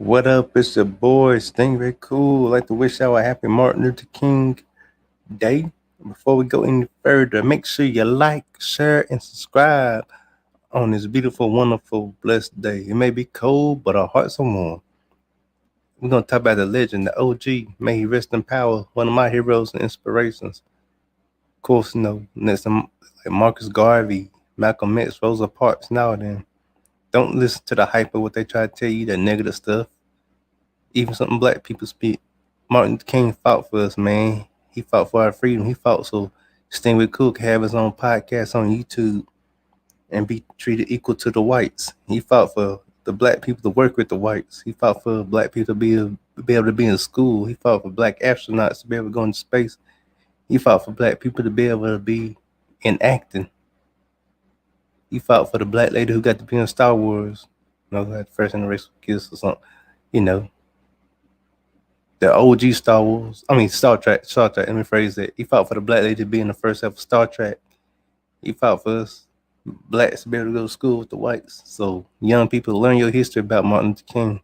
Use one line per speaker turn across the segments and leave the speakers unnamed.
What up? It's your boy Stingray Cool. I'd like to wish y'all a happy Martin Luther King Day. Before we go any further, make sure you like, share, and subscribe on this beautiful, wonderful, blessed day. It may be cold, but our hearts are warm. We're gonna talk about the legend, the OG. May he rest in power. One of my heroes and inspirations. Of course, next to like Marcus Garvey, Malcolm X, Rosa Parks. Now then, don't listen to the hype of what they try to tell you, the negative stuff. Even something black people speak. Martin Luther King fought for us, man. He fought for our freedom. He fought so Stingray Cool could have his own podcast on YouTube and be treated equal to the whites. He fought for the black people to work with the whites. He fought for black people to be able to be in school. He fought for black astronauts to be able to go into space. He fought for black people to be able to be in acting. He fought for the black lady who got to be in Star Wars. That first interracial kiss or something. You know, the OG Star Wars. I mean Star Trek. Let me phrase that. He fought for the black lady to be in the first ever Star Trek. He fought for us blacks to be able to go to school with the whites. So young people, learn your history about Martin Luther King,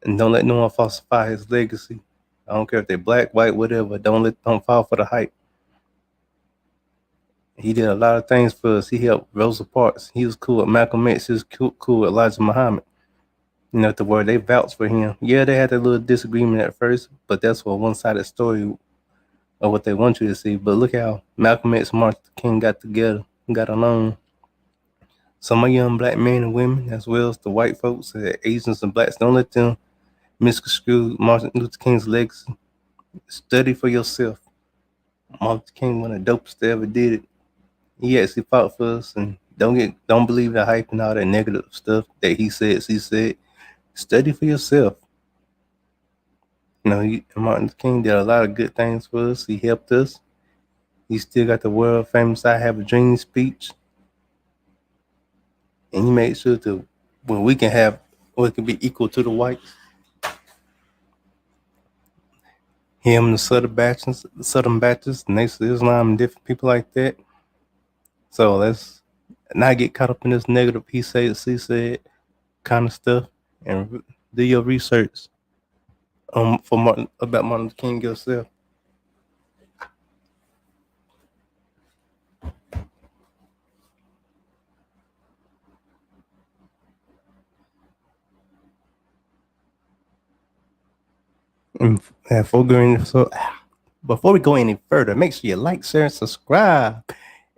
and don't let no one falsify his legacy. I don't care if they're black, white, whatever. Don't fall for the hype. He did a lot of things for us. He helped Rosa Parks. He was cool with Malcolm X. He was cool with Elijah Muhammad. The word they vouched for him. Yeah, they had a little disagreement at first, but that's a one-sided story of what they want you to see. But look how Malcolm X and Martin Luther King got together, got along. So my young black men and women, as well as the white folks, Asians and blacks, don't let them misconstrue Martin Luther King's legacy. Study for yourself. Martin Luther King one of the dopest that ever did it. He actually fought for us, and don't believe the hype and all that negative stuff that he said. Study for yourself. Martin Luther King did a lot of good things for us. He helped us. He still got the world famous "I Have a Dream" speech, and he made sure to when we can be equal to the whites. Him, the Southern Baptists, Nation of Islam, and different people like that. So let's not get caught up in this negative he said, she said kind of stuff, and do your research about Martin Luther King yourself. And before we go any further, make sure you like, share, and subscribe,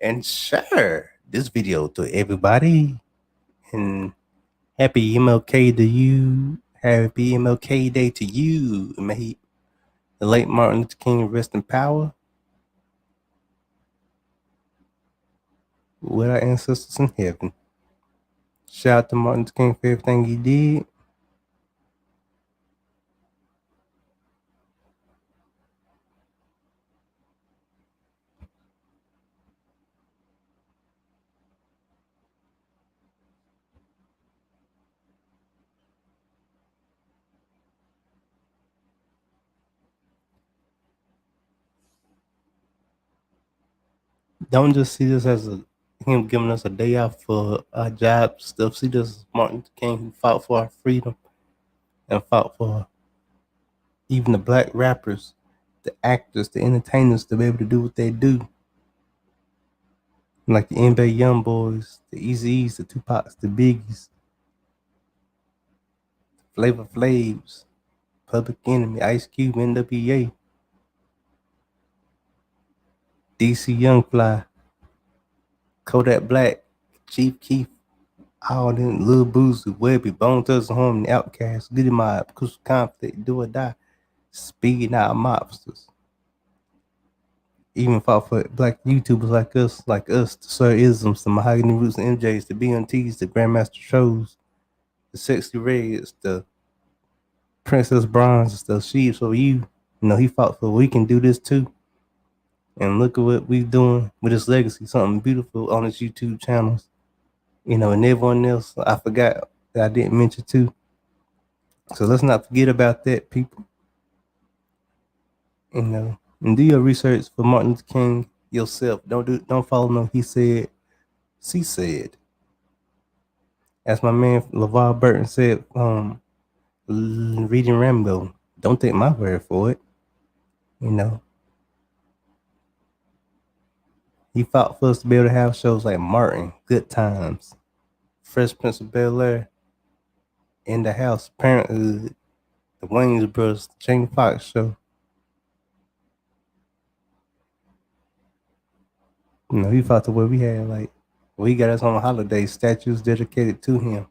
and share this video to everybody. And happy MLK to you. Happy MLK Day to you. May the late Martin Luther King rest in power with our ancestors in heaven. Shout out to Martin Luther King for everything he did. Don't just see this as him giving us a day off for our job stuff. See this as Martin Luther King who fought for our freedom and fought for even the black rappers, the actors, the entertainers to be able to do what they do. Like the NBA Young Boys, the Eazy-E's, the Tupacs, the Biggies, Flavor Flavs, Public Enemy, Ice Cube, NWA, DC Young Fly, Kodak Black, Chief Keef, all them Lil Boozy, Webby, Bone Thugs-n-Harmony, and Outkast, Goody Mob, Crucial Conflict, Do or Die, Speed Out Mobsters. Even fought for black YouTubers like us, the Sir Isms, the Mahogany Roots and MJs, the BNTs, the Grandmaster Shows, the Sexy Reds, the Princess Bronze, the Sheeps for you. He fought for we can do this too. And look at what we're doing with his legacy, something beautiful on his YouTube channels. And everyone else I forgot that I didn't mention too. So let's not forget about that, people. And do your research for Martin Luther King yourself. Don't follow no he said, she said. As my man LeVar Burton said, reading Rambo. Don't take my word for it. You know, he fought for us to be able to have shows like Martin, Good Times, Fresh Prince of Bel Air, In the House, Parenthood, The Wayans Brothers, Jamie Foxx show. He fought to where we had like we got us on holiday statues dedicated to him.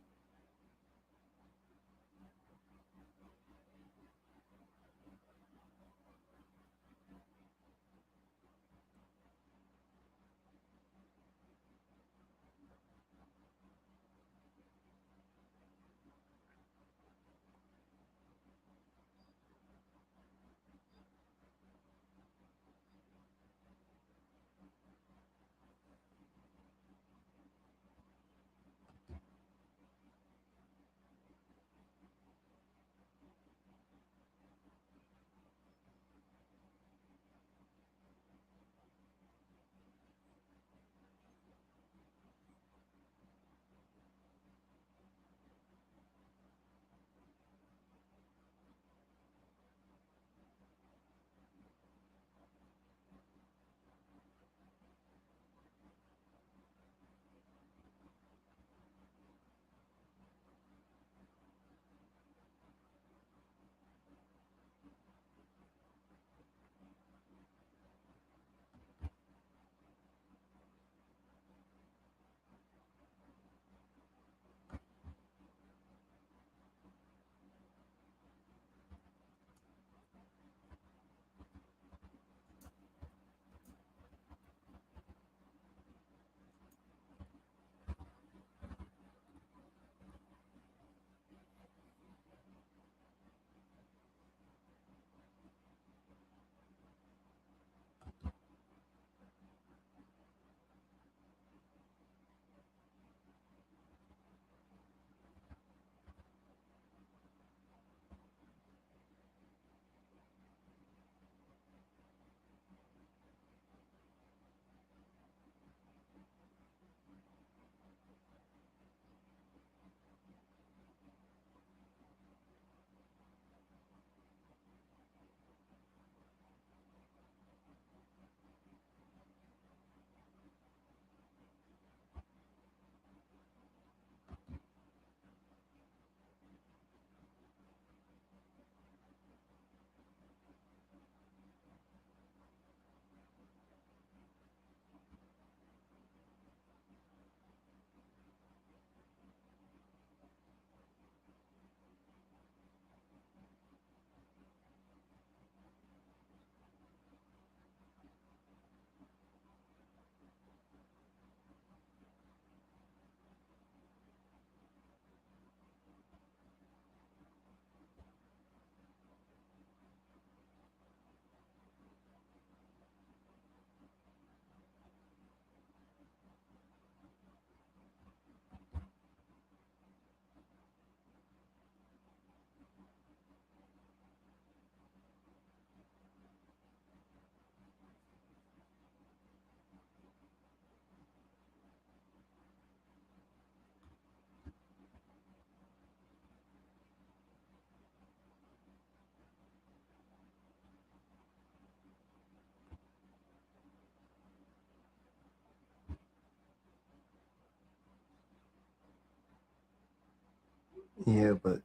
Yeah, but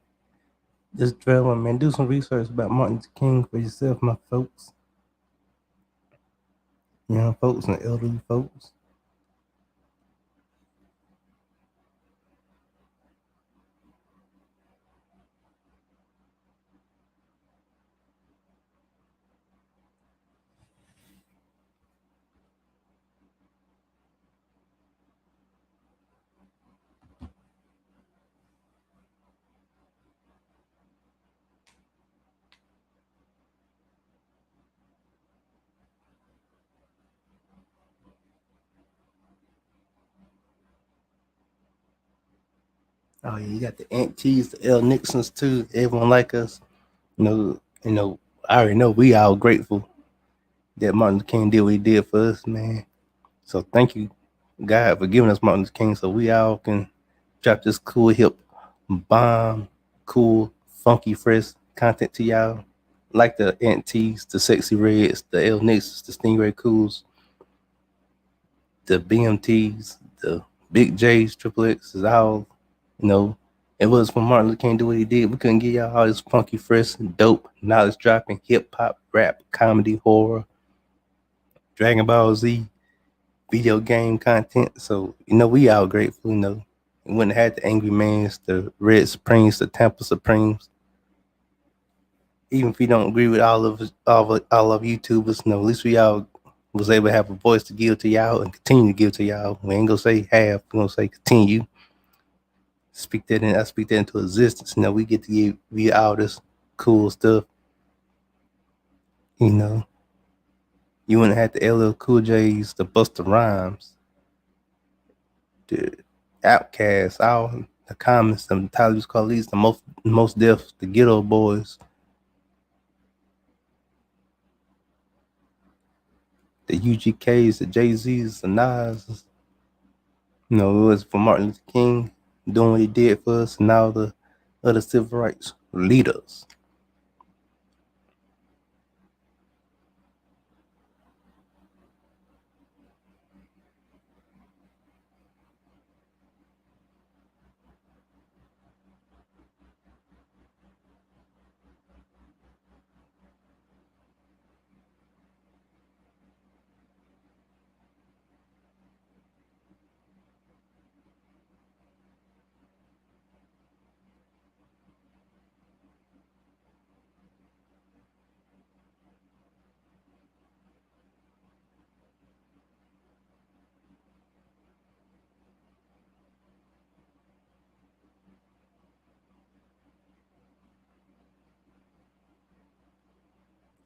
just drill on, man. Do some research about Martin Luther King for yourself, my folks. Young folks and elderly folks. Oh yeah, you got the Aunt T's, the L Nixons too. Everyone like us. I already know we all grateful that Martin Luther King did what he did for us, man. So thank you, God, for giving us Martin Luther King so we all can drop this cool hip bomb, cool funky, fresh content to y'all. Like the Ant T's, the Sexy Reds, the L Nixes, the Stingray Cools, the BMTs, the Big J's, Triple X's, all, you know, it was for Martin Luther King do what he did. We couldn't give y'all all this funky, fresh, dope, knowledge dropping, hip hop, rap, comedy, horror, Dragon Ball Z, video game content. So, we all grateful, We wouldn't have had the Angry Mans, the Red Supremes, the Tampa Supremes. Even if we don't agree with all of YouTubers, at least we all was able to have a voice to give to y'all and continue to give to y'all. We ain't gonna say have, we're gonna say continue. I speak that into existence. We get to give you all this cool stuff. You know, you wouldn't have the LL Cool J's, the Busta Rhymes, the Outcasts, all the Commons, the Tyler Scarlett's, the most Def, the Ghetto Boys, the UGKs, the Jay Z's, the Nas. It was for Martin Luther King doing what he did for us, and all the other civil rights leaders.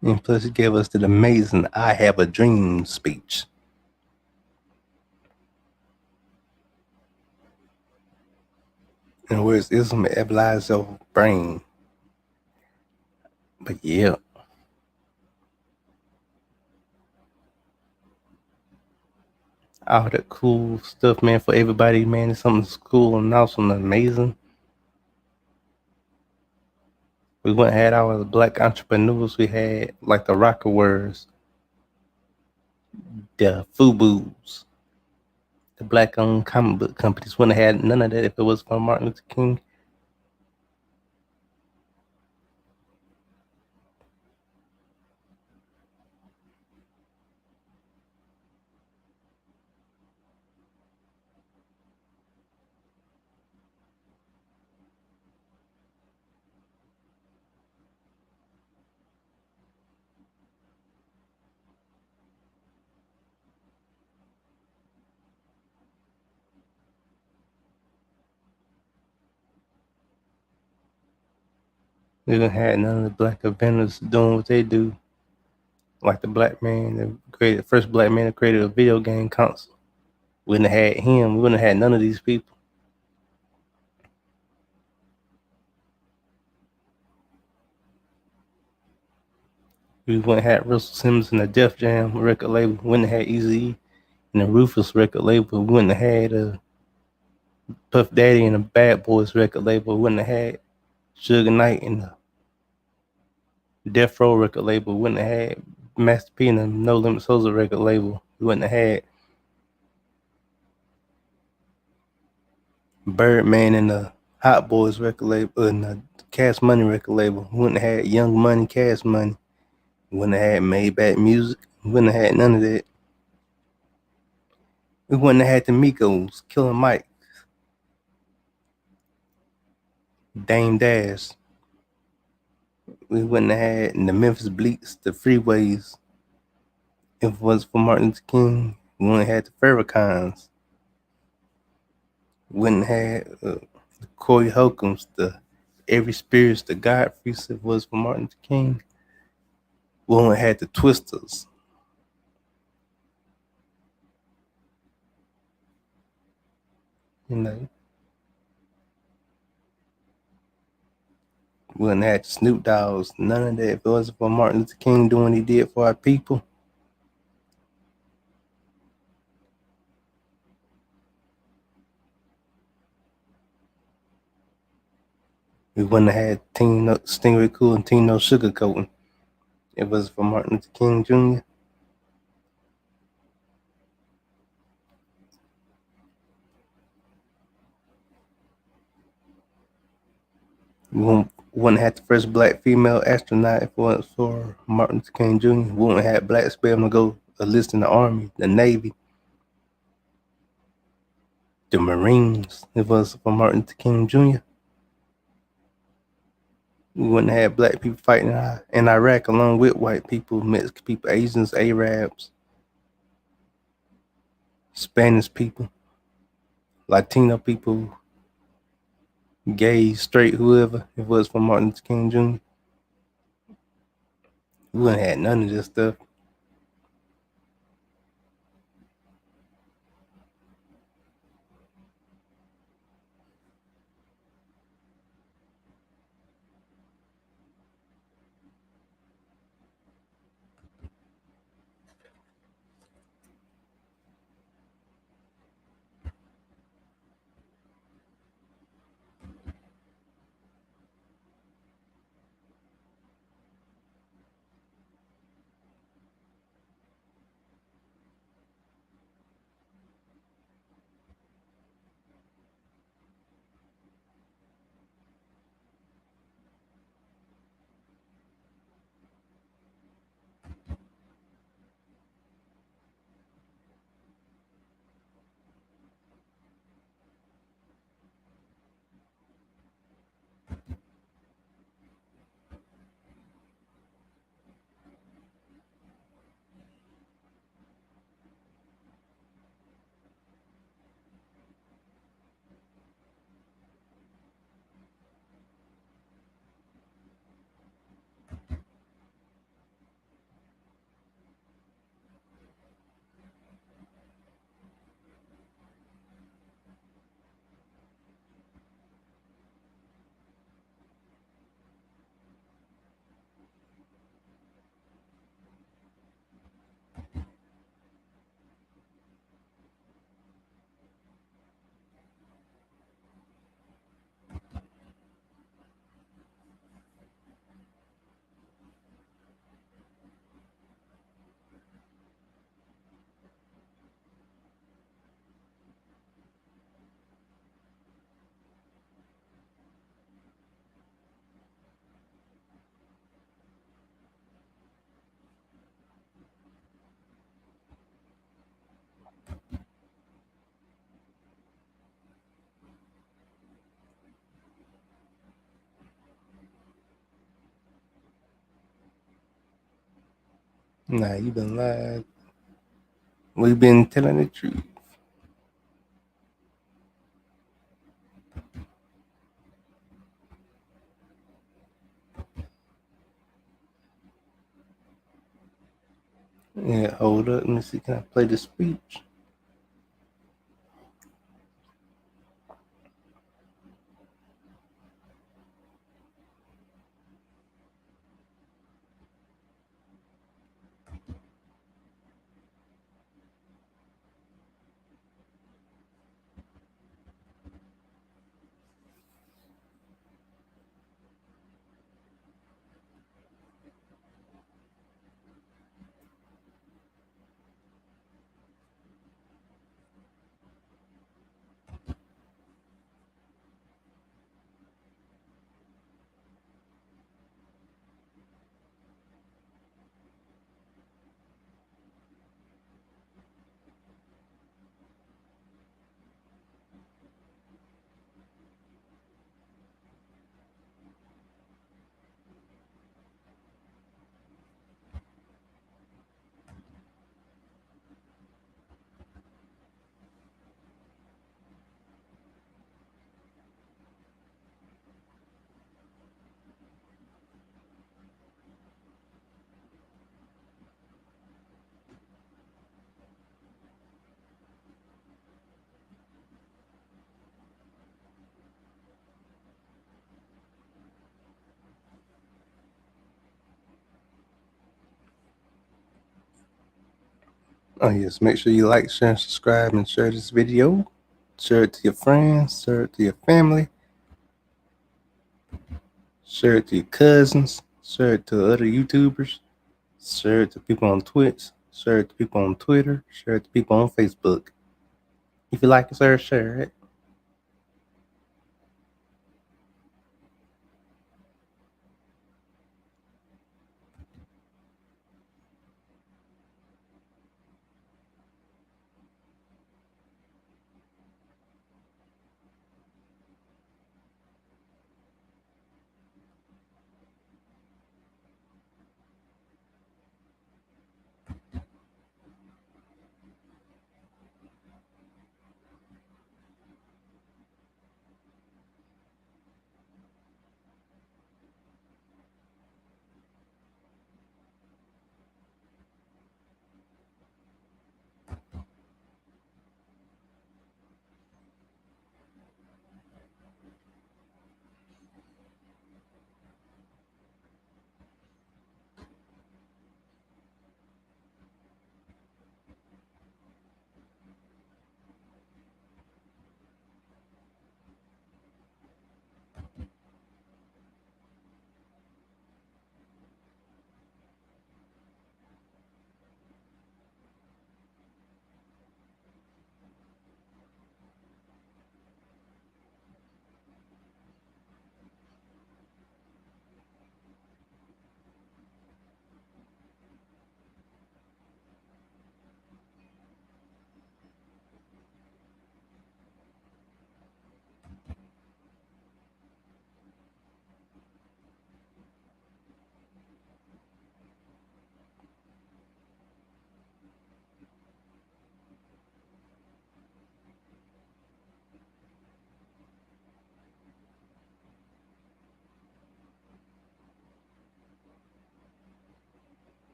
And plus, he gave us that amazing "I Have a Dream" speech. In words, ism stabilize your brain. But yeah, all that cool stuff, man, for everybody, man. It's something cool and awesome and amazing. We went and had our black entrepreneurs. We had like the Rocker Words, the Fubu's, the black owned comic book companies. Wouldn't have had none of that if it was for Martin Luther King. We wouldn't have had none of the black inventors doing what they do. Like the black man that created, the first black man that created a video game console. We wouldn't have had him. We wouldn't have had none of these people. We wouldn't have had Russell Simmons and the Def Jam record label. We wouldn't have had Eazy-E and the Rufus record label. We wouldn't have had Puff Daddy and the Bad Boys record label. We wouldn't have had Suge Knight and the Death Row record label. We wouldn't have had Master P and the No Limit Soldier record label. We wouldn't have had Birdman and the Hot Boys record label and the Cash Money record label. We wouldn't have had Young Money, Cash Money. We wouldn't have had Maybach Music. We wouldn't have had none of that. We wouldn't have had the Migos, Killer Mike, Dame Dash. We wouldn't have had the Memphis Bleaks, the Freeways. If it was for Martin Luther King, we wouldn't have had the Farrakhans. We wouldn't have had the Corey Holcombs, the Every Spirits, the Godfreys. If it was for Martin Luther King, we wouldn't have had the Twisters. You know, we wouldn't have had the Snoop Dogs. None of that. If it wasn't for Martin Luther King doing what he did for our people, We wouldn't have had Stingray Cool and Tino Sugar Coating. It was for Martin Luther King Jr. We wouldn't have the first black female astronaut if it wasn't for Martin Luther King Jr. We wouldn't have blacks be able to go enlist in the Army, the Navy, the Marines if it was for Martin Luther King Jr. We wouldn't have black people fighting in Iraq along with white people, Mexican people, Asians, Arabs, Spanish people, Latino people, gay, straight, whoever, if it was for Martin Luther King Jr. We wouldn't have none of this stuff. Nah, you been lied. We've been telling the truth. Yeah, hold up. Let me see. Can I play the speech? Oh yes, make sure you like, share, and subscribe, and share this video. Share it to your friends, share it to your family. Share it to your cousins. Share it to other YouTubers. Share it to people on Twitch. Share it to people on Twitter. Share it to people on Facebook. If you like it, sir, share it.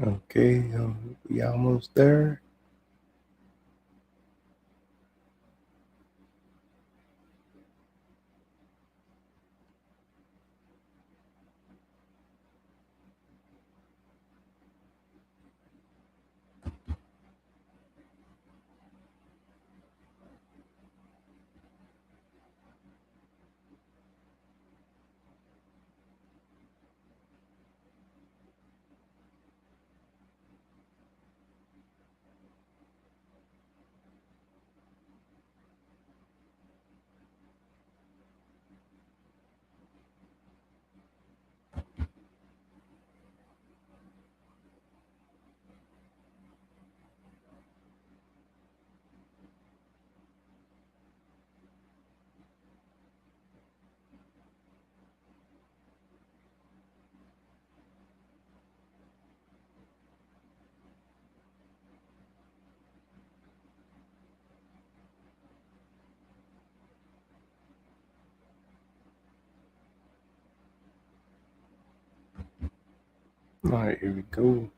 Okay, we almost there. All right, here we go.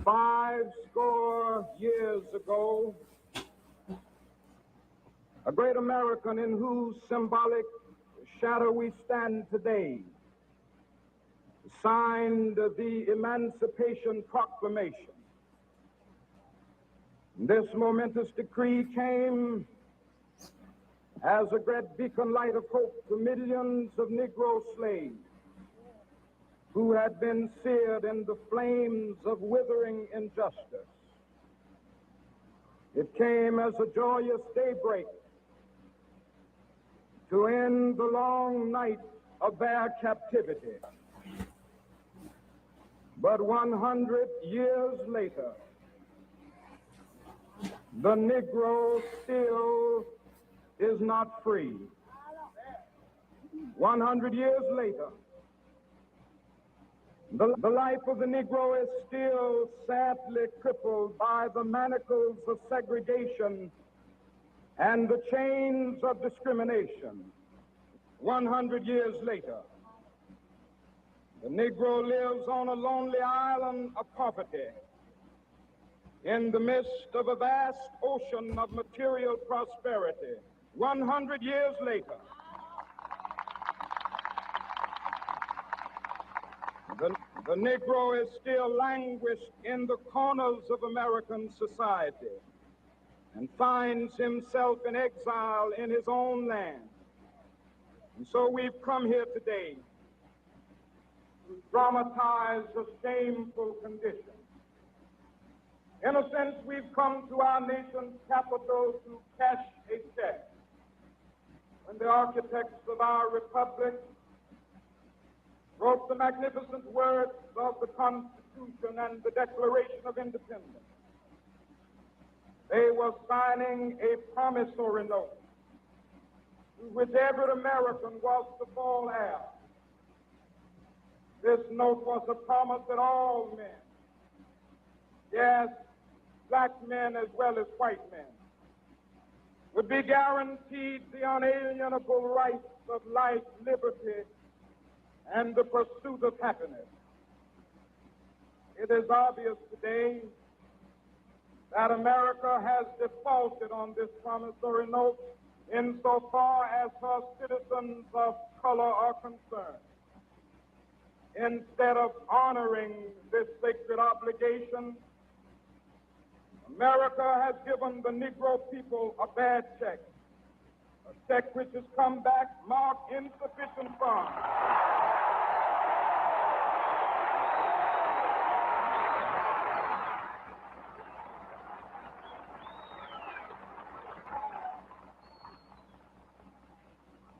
Five score years ago, a great American in whose symbolic shadow we stand today signed the Emancipation Proclamation. This momentous decree came as a great beacon light of hope to millions of Negro slaves who had been seared in the flames of withering injustice. It came as a joyous daybreak to end the long night of their captivity. But 100 years later, the Negro still is not free. 100 years later, The life of the Negro is still sadly crippled by the manacles of segregation and the chains of discrimination. 100 years later, the Negro lives on a lonely island of poverty in the midst of a vast ocean of material prosperity. 100 years later, the Negro is still languished in the corners of American society and finds himself in exile in his own land. And so we've come here today to dramatize a shameful condition. In a sense, we've come to our nation's capital to cash a check. When the architects of our republic wrote the magnificent words of the Constitution and the Declaration of Independence, they were signing a promissory note to which every American was to fall heir. This note was a promise that all men, yes, black men as well as white men, would be guaranteed the unalienable rights of life, liberty, and the pursuit of happiness. It is obvious today that America has defaulted on this promissory note insofar as her citizens of color are concerned. Instead of honoring this sacred obligation, America has given the Negro people a bad check, a check which has come back marked insufficient funds.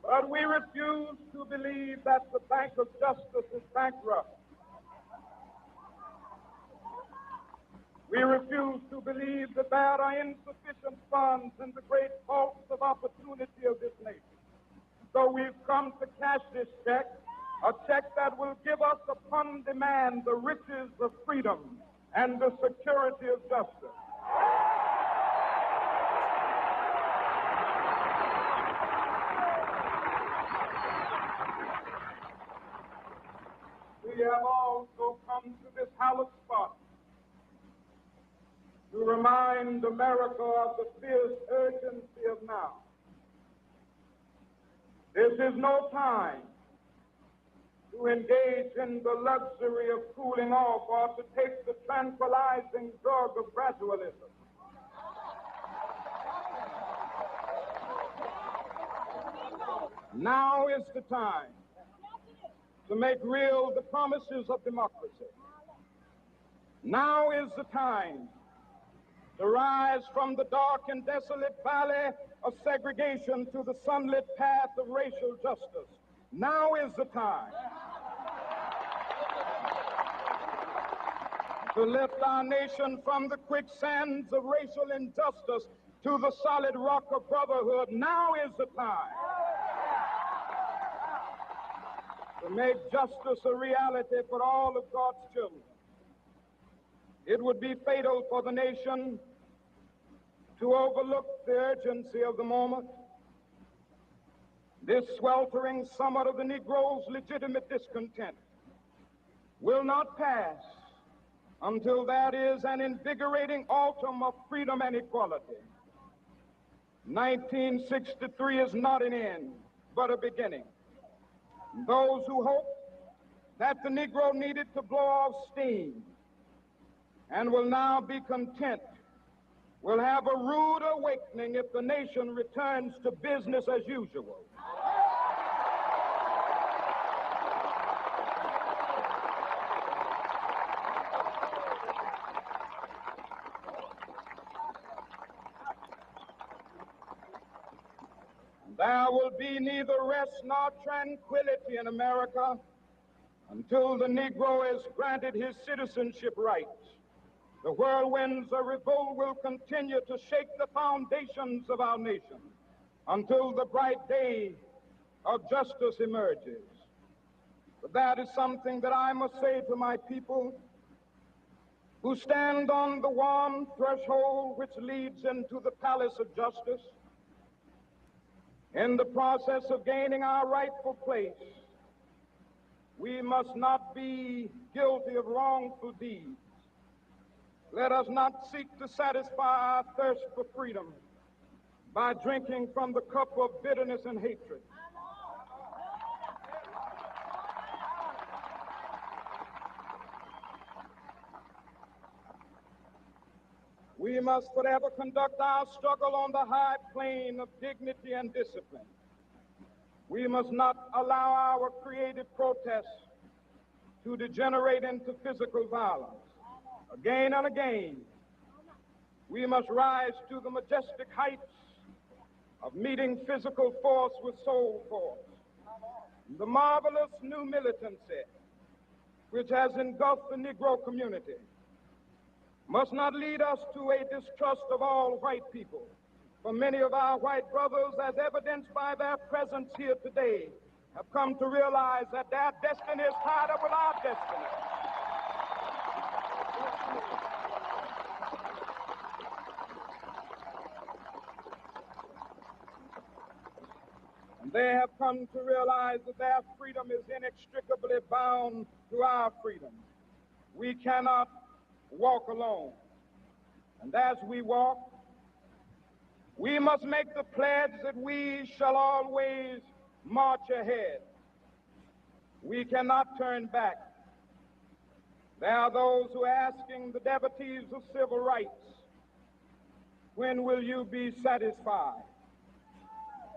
But we refuse to believe that the Bank of Justice is bankrupt. We refuse to believe that there are insufficient funds in the great vaults of opportunity of this nation. So we've come to cash this check, a check that will give us upon demand the riches of freedom and the security of justice. We have also come to this hallowed spot to remind America of the fierce urgency of now. This is no time to engage in the luxury of cooling off or to take the tranquilizing drug of gradualism. Now is the time to make real the promises of democracy. Now is the time to rise from the dark and desolate valley of segregation to the sunlit path of racial justice. Now is the time to lift our nation from the quicksands of racial injustice to the solid rock of brotherhood. Now is the time to make justice a reality for all of God's children. It would be fatal for the nation to overlook the urgency of the moment. This sweltering summit of the Negro's legitimate discontent will not pass until there is an invigorating autumn of freedom and equality. 1963 is not an end, but a beginning. Those who hope that the Negro needed to blow off steam and will now be content will have a rude awakening if the nation returns to business as usual. There will be neither rest nor tranquility in America until the Negro is granted his citizenship rights. The whirlwinds of revolt will continue to shake the foundations of our nation until the bright day of justice emerges. But that is something that I must say to my people who stand on the warm threshold which leads into the palace of justice. In the process of gaining our rightful place, we must not be guilty of wrongful deeds. Let us not seek to satisfy our thirst for freedom by drinking from the cup of bitterness and hatred. We must forever conduct our struggle on the high plane of dignity and discipline. We must not allow our creative protests to degenerate into physical violence. Again and again, we must rise to the majestic heights of meeting physical force with soul force. The marvelous new militancy which has engulfed the Negro community must not lead us to a distrust of all white people. For many of our white brothers, as evidenced by their presence here today, have come to realize that their destiny is tied up with our destiny. And they have come to realize that their freedom is inextricably bound to our freedom. We cannot walk alone. And as we walk, we must make the pledge that we shall always march ahead. We cannot turn back. There are those who are asking the devotees of civil rights, when will you be satisfied?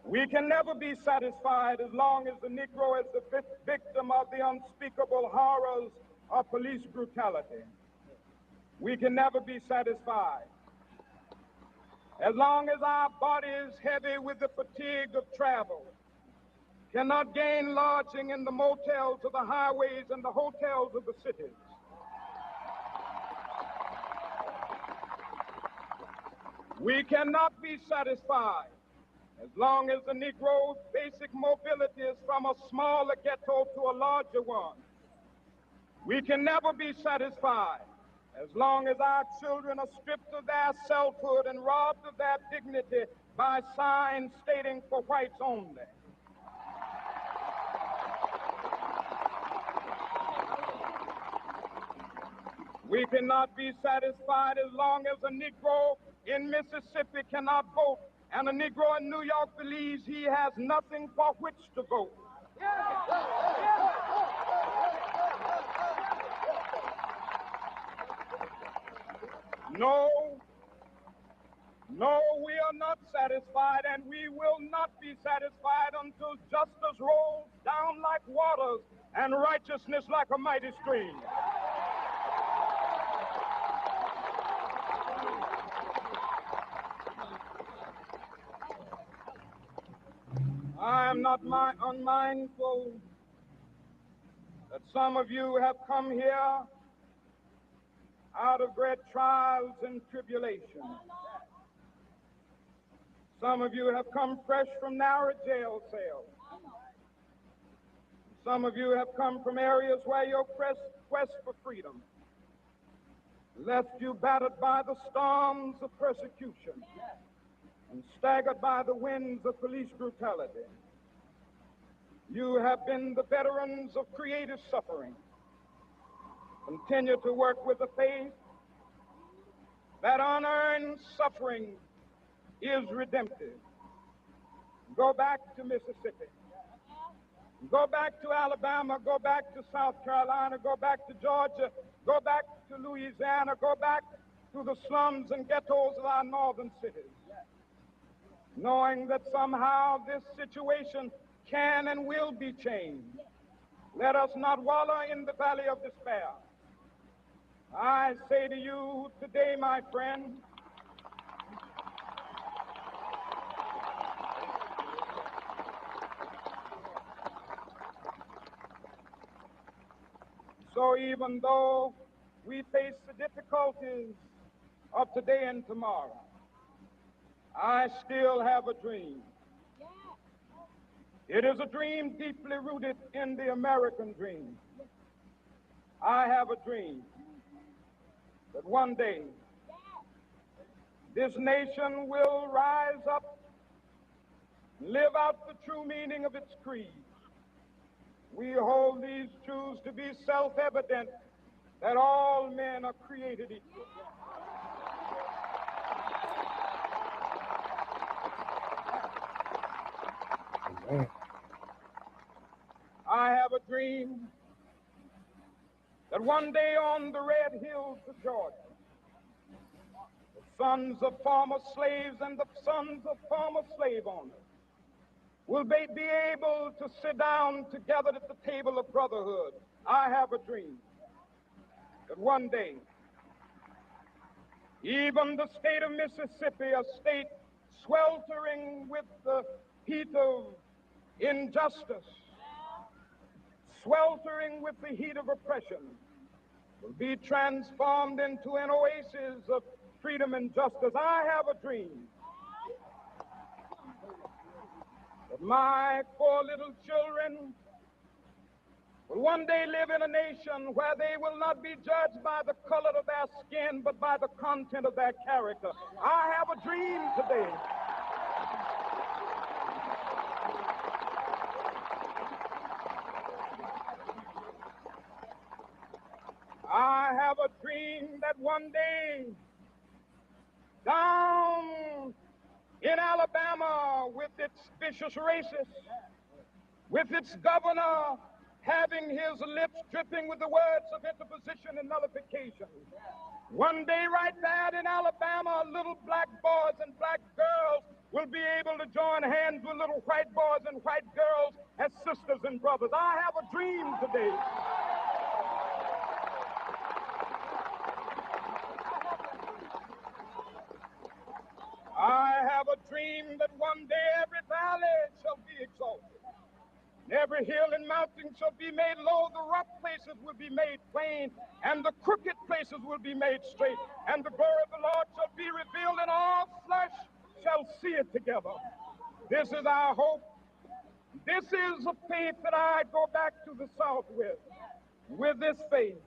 We can never be satisfied as long as the Negro is the victim of the unspeakable horrors of police brutality. We can never be satisfied as long as our body is heavy with the fatigue of travel, cannot gain lodging in the motels of the highways and the hotels of the cities. We cannot be satisfied as long as the Negro's basic mobility is from a smaller ghetto to a larger one. We can never be satisfied as long as our children are stripped of their selfhood and robbed of their dignity by signs stating for whites only. We cannot be satisfied as long as a Negro in Mississippi cannot vote and a Negro in New York believes he has nothing for which to vote. No, we are not satisfied, and we will not be satisfied until justice rolls down like waters and righteousness like a mighty stream. I am not unmindful that some of you have come here out of great trials and tribulations. Some of you have come fresh from narrow jail cells. Some of you have come from areas where your quest for freedom left you battered by the storms of persecution and staggered by the winds of police brutality. You have been the veterans of creative suffering. Continue to work with the faith that unearned suffering is redemptive. Go back to Mississippi. Go back to Alabama. Go back to South Carolina. Go back to Georgia. Go back to Louisiana. Go back to the slums and ghettos of our northern cities, knowing that somehow this situation can and will be changed. Let us not wallow in the valley of despair. I say to you today, my friend, so even though we face the difficulties of today and tomorrow, I still have a dream. It is a dream deeply rooted in the American dream. I have a dream that one day this nation will rise up and live out the true meaning of its creed. We hold these truths to be self-evident, that all men are created equal. I have a dream that one day on the red hills of Georgia, the sons of former slaves and the sons of former slave owners will be able to sit down together at the table of brotherhood. I have a dream that one day, even the state of Mississippi, a state sweltering with the heat of injustice, sweltering with the heat of oppression, will be transformed into an oasis of freedom and justice. I have a dream that my 4 little children will one day live in a nation where they will not be judged by the color of their skin, but by the content of their character. I have a dream today I have a dream that one day down in Alabama, with its vicious racists, with its governor having his lips dripping with the words of interposition and nullification. One day right there in Alabama, little black boys and black girls will be able to join hands with little white boys and white girls as sisters and brothers. I have a dream today. I have a dream that one day every valley shall be exalted. Every hill and mountain shall be made low, the rough places will be made plain, and the crooked places will be made straight, and the glory of the Lord shall be revealed, and all flesh shall see it together. This is our hope. This is a faith that I go back to the South with. With this faith,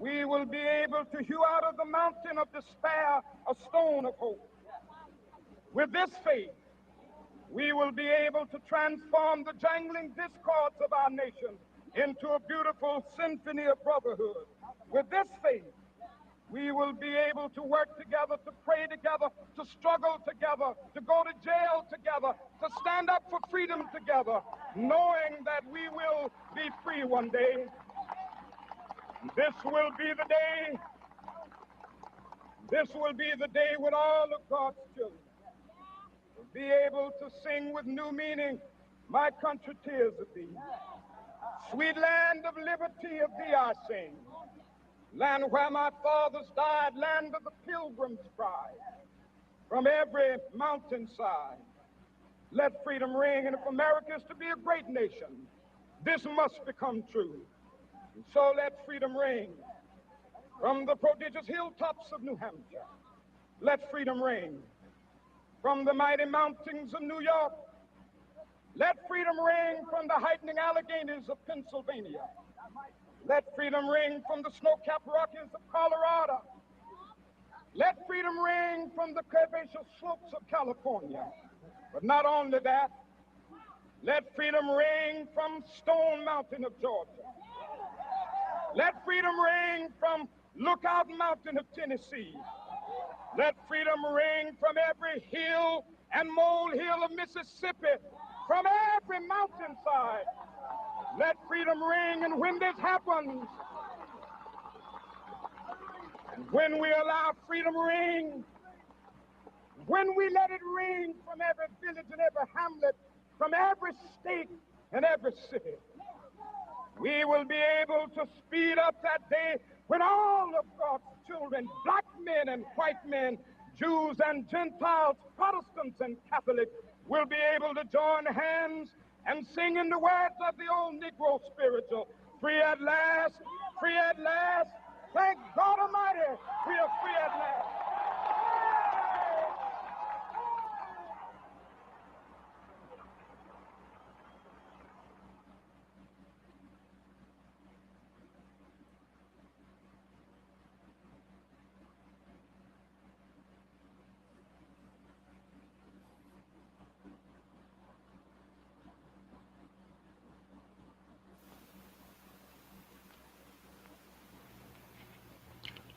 we will be able to hew out of the mountain of despair a stone of hope. With this faith, we will be able to transform the jangling discords of our nation into a beautiful symphony of brotherhood. With this faith, we will be able to work together, to pray together, to struggle together, to go to jail together, to stand up for freedom together, knowing that we will be free one day. This will be the day. This will be the day when all of God's children be able to sing with new meaning, my country, tears of thee. Sweet land of liberty, of thee I sing. Land where my fathers died, land of the pilgrim's pride. From every mountainside, let freedom ring. And if America is to be a great nation, this must become true. And so let freedom ring. From the prodigious hilltops of New Hampshire, let freedom ring. From the mighty mountains of New York, let freedom ring. From the heightening Alleghanies of Pennsylvania, let freedom ring. From the snow-capped Rockies of Colorado, let freedom ring. From the curvaceous slopes of California. But not only that, let freedom ring from Stone Mountain of Georgia. Let freedom ring from Lookout Mountain of Tennessee. Let freedom ring from every hill and molehill of Mississippi, from every mountainside. Let freedom ring, and when this happens, and when we allow freedom ring, when we let it ring from every village and every hamlet, from every state and every city, we will be able to speed up that day when all of God's children, black men and white men, Jews and Gentiles, Protestants and Catholics, will be able to join hands and sing in the words of the old Negro spiritual, free at last, free at last. Thank God Almighty, we are free at last.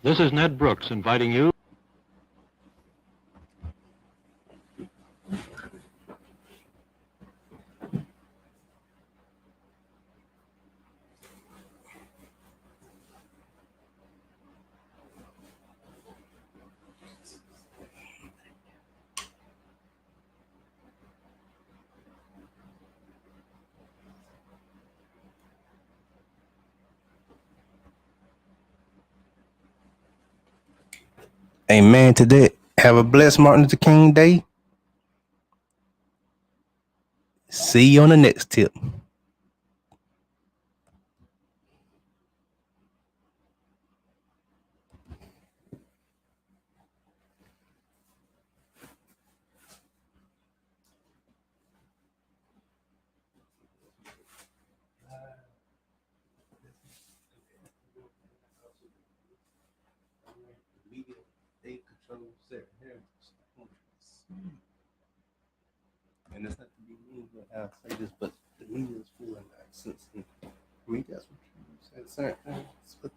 This is Ned Brooks inviting you.
Amen to that. Have a blessed Martin Luther King Day. See you on the next tip. Media, they control certain areas. And it's not to be mean, but I'll say this, but the media is full of nonsense. And read that's what you said, certain things. But